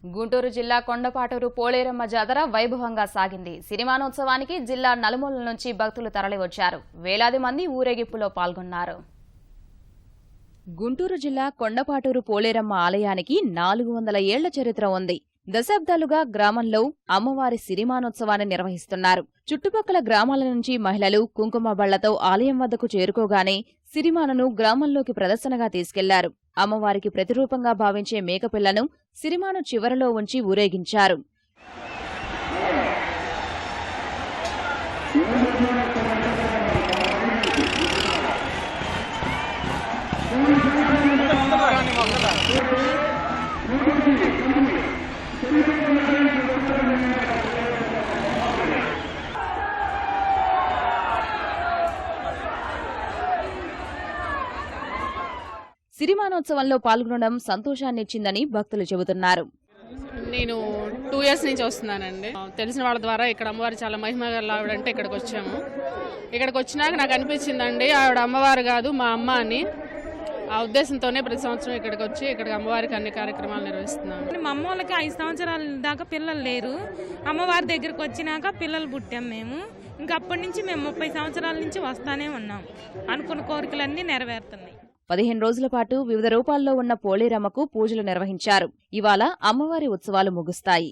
గుంటూరు జిల్లా కొండపాటూరు పోలేరమ్మ జాతర వైభవంగా సాగింది. సిరిమానోత్సవానికి జిల్లా నలుమూలల నుంచి భక్తులు తరలివచ్చారు. వేలాది మంది ఊరేగింపులో పాల్గొన్నారు. గుంటూరు జిల్లా కొండపాటూరు పోలేరమ్మ ఆలయానికి 400 ఏళ్ల చరిత్ర ఉంది. దశాబ్దాలుగా గ్రామంలో అమ్మవారి సిరిమానోత్సవాన్ని నిర్వహిస్తున్నారు. చుట్టుపక్కల గ్రామాల నుంచి మహిళలు కుంకుమ బళ్లతో ఆలయం వద్దకు చేరుకోగానే సిరిమానను గ్రామంలోకి ప్రదర్శనగా తీసుకెళ్లారు. అమ్మవారికి ప్రతిరూపంగా భావించే మేకపిల్లను సిరిమాను చివరలో ఉంచి ఊరేగించారు. సిరిమానోత్సవంలో పాల్గొనడం సంతోషాన్నిచ్చిందని భక్తులు చెబుతున్నారు. నేను 2 ఇయర్స్ నుంచి వస్తున్నానండి. తెలిసిన వాళ్ళ ద్వారా ఇక్కడ అమ్మవారు చాలా మహిమ గల ఆవిడంటే ఇక్కడికి వచ్చాము. ఇక్కడికి వచ్చినాక నాకు అనిపించిందండి ఆవిడ అమ్మవారు కాదు మా అమ్మ అని. ఆ ఉద్దేశంతోనే ప్రతి సంవత్సరం ఇక్కడికి వచ్చి ఇక్కడికి అమ్మవారికి అన్ని కార్యక్రమాలు నిర్వహిస్తున్నాము. మా అమ్మ వాళ్ళకి 5 సంవత్సరాల దాకా పిల్లలు లేరు. అమ్మవారి దగ్గరకు వచ్చినాక పిల్లలు పుట్టాం మేము. ఇంకా అప్పటి నుంచి మేము 30 సంవత్సరాల నుంచి వస్తానే ఉన్నాం. అనుకున్న కోరికలన్నీ నెరవేరుతున్నాయి. 15 రోజుల పాటు వివిధ రూపాల్లో ఉన్న పోలేరమ్మకు పూజలు నిర్వహించారు. ఇవాళ అమ్మవారి ఉత్సవాలు ముగుస్తాయి.